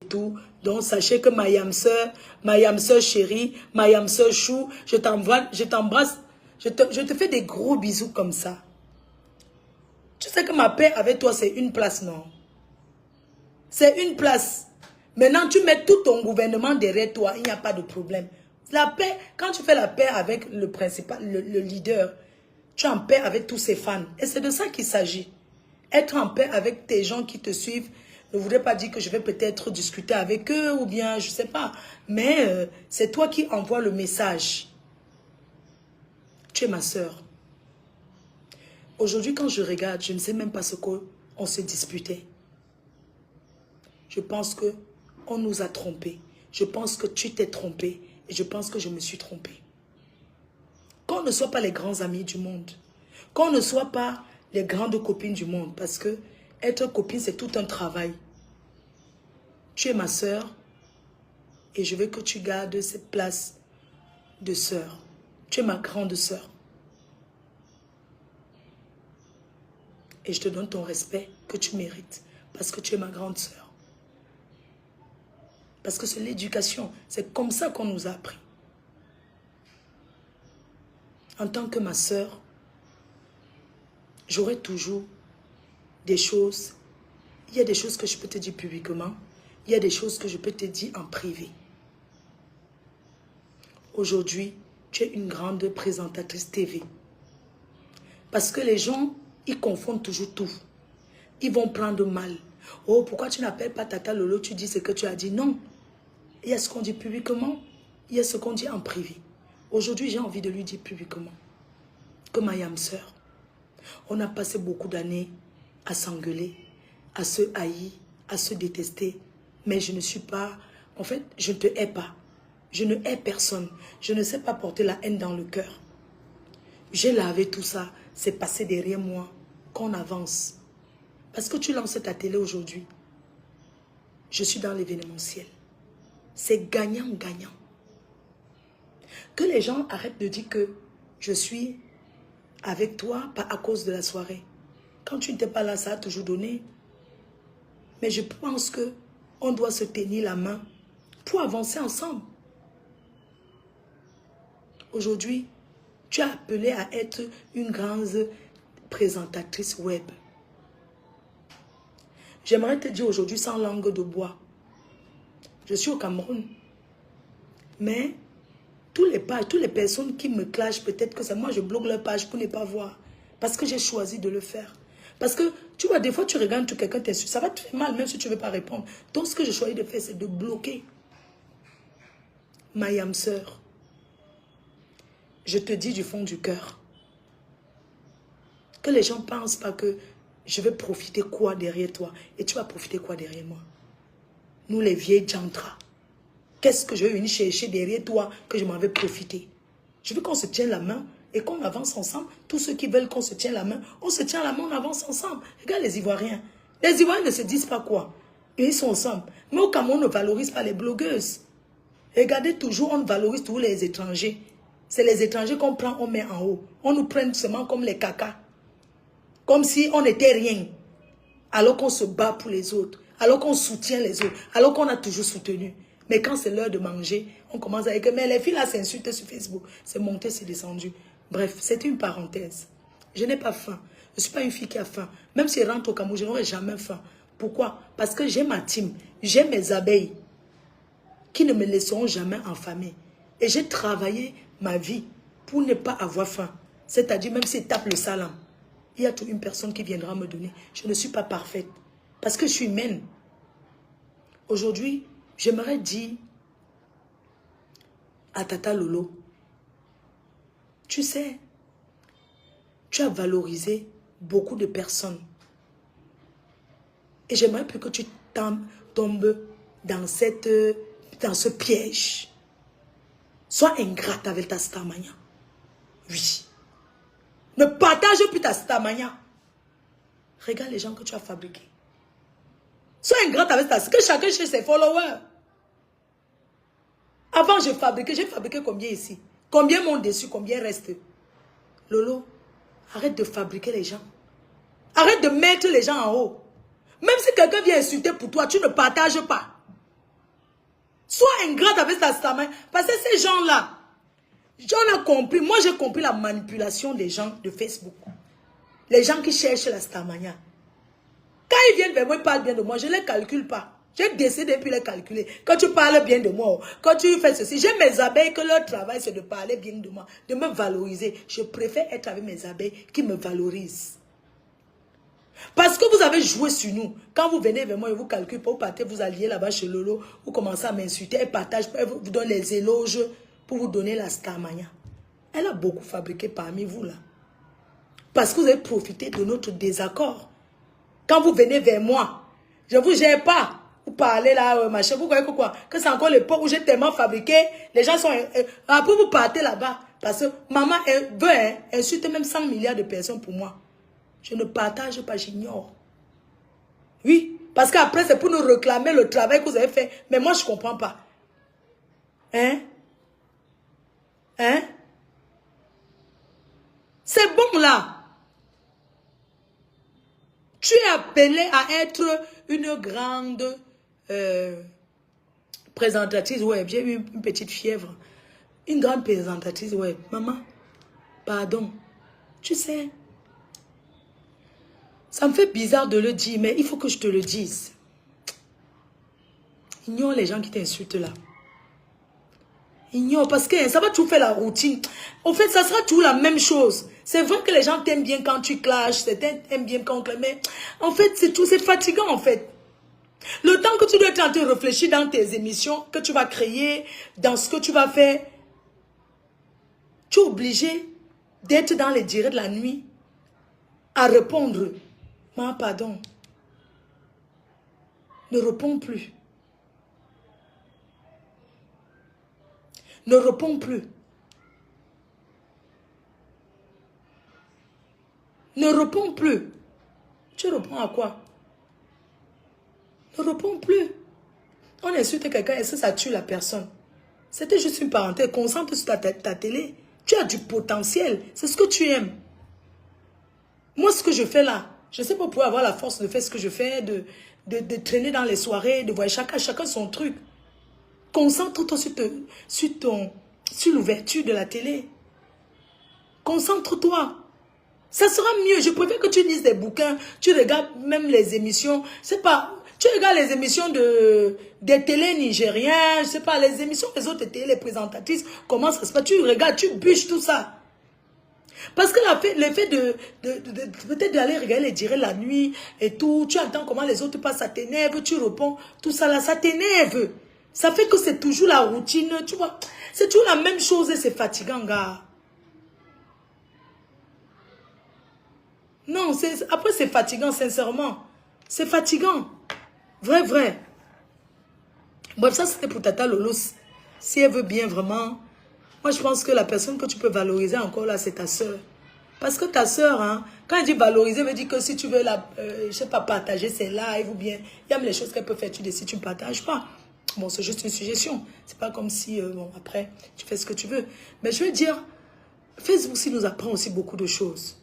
tout. Donc, sachez que ma yam sœur chérie, ma yam sœur chou, je t'embrasse, je te fais des gros bisous comme ça. Tu sais que ma paix avec toi, c'est une place, non? C'est une place. Maintenant, tu mets tout ton gouvernement derrière toi, il n'y a pas de problème. La paix, quand tu fais la paix avec le principal, le leader, tu es en paix avec tous ses fans. Et c'est de ça qu'il s'agit. Être en paix avec tes gens qui te suivent ne voudrait pas dire que je vais peut-être discuter avec eux ou bien, je ne sais pas. Mais c'est toi qui envoies le message. Tu es ma sœur. Aujourd'hui, quand je regarde, je ne sais même pas ce qu'on se disputait. Je pense qu'on nous a trompés. Je pense que tu t'es trompé. Et je pense que je me suis trompée. Qu'on ne soit pas les grands amis du monde. Qu'on ne soit pas les grandes copines du monde. Parce que être copine, c'est tout un travail. Tu es ma sœur. Et je veux que tu gardes cette place de sœur. Tu es ma grande sœur. Et je te donne ton respect que tu mérites. Parce que tu es ma grande sœur. Parce que c'est l'éducation. C'est comme ça qu'on nous a appris. En tant que ma sœur, j'aurai toujours des choses. Il y a des choses que je peux te dire publiquement. Il y a des choses que je peux te dire en privé. Aujourd'hui, tu es une grande présentatrice TV. Parce que les gens, ils confondent toujours tout. Ils vont prendre mal. Oh, pourquoi tu n'appelles pas Tata Lolo? Tu dis ce que tu as dit. Non. Il y a ce qu'on dit publiquement. Il y a ce qu'on dit en privé. Aujourd'hui, j'ai envie de lui dire publiquement que ma yam sœur, on a passé beaucoup d'années à s'engueuler, à se haïr, à se détester. Mais je ne suis pas... En fait, je ne te hais pas. Je ne hais personne. Je ne sais pas porter la haine dans le cœur. J'ai lavé tout ça. C'est passé derrière moi. Qu'on avance. Parce que tu lances ta télé aujourd'hui. Je suis dans l'événementiel. C'est gagnant-gagnant. Que les gens arrêtent de dire que je suis avec toi, pas à cause de la soirée. Quand tu n'étais pas là, ça a toujours donné. Mais je pense que on doit se tenir la main pour avancer ensemble. Aujourd'hui, tu as appelé à être une grande présentatrice web. J'aimerais te dire aujourd'hui sans langue de bois. Je suis au Cameroun. Mais toutes les personnes qui me clashent, peut-être que c'est moi, je bloque leur page pour ne pas voir. Parce que j'ai choisi de le faire. Parce que, tu vois, des fois, tu regardes quelqu'un t'insulte. Ça va te faire mal, même si tu ne veux pas répondre. Donc, ce que je choisis de faire, c'est de bloquer. Ma yam sœur, je te dis du fond du cœur, que les gens ne pensent pas que je vais profiter quoi derrière toi. Et tu vas profiter quoi derrière moi. Nous, les vieilles jantras. Qu'est-ce que je vais venir chercher derrière toi que je m'en vais profiter? Je veux qu'on se tienne la main et qu'on avance ensemble. Tous ceux qui veulent qu'on se tienne la main, on se tient la main, on avance ensemble. Regarde les Ivoiriens. Les Ivoiriens ne se disent pas quoi. Et ils sont ensemble. Mais au Cameroun, on ne valorise pas les blogueuses. Regardez toujours, on valorise tous les étrangers. C'est les étrangers qu'on prend, on met en haut. On nous prend seulement comme les cacas. Comme si on n'était rien. Alors qu'on se bat pour les autres. Alors qu'on soutient les autres. Alors qu'on a toujours soutenu. Mais quand c'est l'heure de manger, on commence à dire que mais les filles là s'insultent sur Facebook. C'est monté, c'est descendu. Bref, c'est une parenthèse. Je n'ai pas faim. Je ne suis pas une fille qui a faim. Même si je rentre au Cameroun, je n'aurai jamais faim. Pourquoi? Parce que j'ai ma team. J'ai mes abeilles qui ne me laisseront jamais enfamer. Et j'ai travaillé ma vie pour ne pas avoir faim. C'est-à-dire même si je tape le salam, il y a toujours une personne qui viendra me donner. Je ne suis pas parfaite. Parce que je suis humaine. Aujourd'hui, j'aimerais dire à Tata Lolo, tu sais, tu as valorisé beaucoup de personnes. Et j'aimerais plus que tu tombes dans ce piège. Sois ingrate avec ta stamania. Oui. Ne partage plus ta stamania. Regarde les gens que tu as fabriqués. Sois ingrate avec ta... Que chacun chez ses followers. Avant, j'ai fabriqué combien ici? Combien montent dessus? Combien reste? Lolo, arrête de fabriquer les gens. Arrête de mettre les gens en haut. Même si quelqu'un vient insulter pour toi, tu ne partages pas. Sois ingrate avec ta star mania. Parce que ces gens-là, j'en ai compris. Moi, j'ai compris la manipulation des gens de Facebook. Les gens qui cherchent la star mania. Quand ils viennent vers moi, ils parlent bien de moi, je ne les calcule pas. J'ai décidé de les calculer. Quand tu parles bien de moi, quand tu fais ceci, j'ai mes abeilles que leur travail c'est de parler bien de moi, de me valoriser. Je préfère être avec mes abeilles qui me valorisent. Parce que vous avez joué sur nous. Quand vous venez vers moi et vous calculez pas, vous partez, vous alliez là-bas chez Lolo, vous commencez à m'insulter, elle partage, elle vous donne les éloges pour vous donner la star mania. Elle a beaucoup fabriqué parmi vous là. Parce que vous avez profité de notre désaccord. Quand vous venez vers moi, je ne vous gère pas. Vous parlez là, machin, vous voyez que quoi? Que c'est encore l'époque où j'ai tellement fabriqué, les gens sont... après vous partez là-bas, parce que maman veut insulter même 100 milliards de personnes pour moi. Je ne partage pas, j'ignore. Oui, parce qu'après c'est pour nous réclamer le travail que vous avez fait. Mais moi je ne comprends pas. Hein? Hein? C'est bon là. Tu es appelé à être une grande présentatrice web. J'ai eu une petite fièvre. Une grande présentatrice web. Maman, pardon. Tu sais, ça me fait bizarre de le dire, mais il faut que je te le dise. Ignore les gens qui t'insultent là. Ignore, parce que ça va toujours faire la routine. En fait, ça sera toujours la même chose. C'est vrai que les gens t'aiment bien quand tu clashes, certains t'aiment bien quand on clame, mais en fait, c'est fatigant en fait. Le temps que tu dois être en train de réfléchir dans tes émissions, que tu vas créer, dans ce que tu vas faire, tu es obligé d'être dans les directs de la nuit, à répondre. Maman, pardon. Ne réponds plus. Ne réponds plus. Ne réponds plus. Tu réponds à quoi? Ne réponds plus. On insulte quelqu'un, est-ce que ça tue la personne? C'était juste une parenthèse. Concentre sur ta télé. Tu as du potentiel. C'est ce que tu aimes. Moi, ce que je fais là, je ne sais pas pouvoir avoir la force de faire ce que je fais, de traîner dans les soirées, de voir chacun son truc. Concentre-toi sur l'ouverture de la télé. Concentre-toi. Ça sera mieux. Je préfère que tu lises des bouquins, tu regardes même les émissions. C'est pas... Tu regardes les émissions des télés nigériens, je sais pas, les émissions des autres télés, les présentatrices, comment ça se passe. Tu regardes, tu bûches tout ça. Parce que le fait de peut-être d'aller regarder les directs la nuit et tout, tu entends comment les autres passent, ça t'énerve, tu réponds, tout ça là, ça t'énerve. Ça fait que c'est toujours la routine, tu vois. C'est toujours la même chose et c'est fatigant, gars. Non, après c'est fatigant, sincèrement. C'est fatigant. Vrai. Bref, ça c'était pour Tata Lolo. Si elle veut bien vraiment, moi je pense que la personne que tu peux valoriser encore là, c'est ta soeur. Parce que ta soeur, hein, quand elle dit valoriser, elle veut dire que si tu veux je sais pas, partager ses lives ou bien, il y a même les choses qu'elle peut faire, tu décides, tu ne partages pas. Bon, c'est juste une suggestion. C'est pas comme si, bon, après, tu fais ce que tu veux. Mais je veux dire, Facebook aussi nous apprend aussi beaucoup de choses.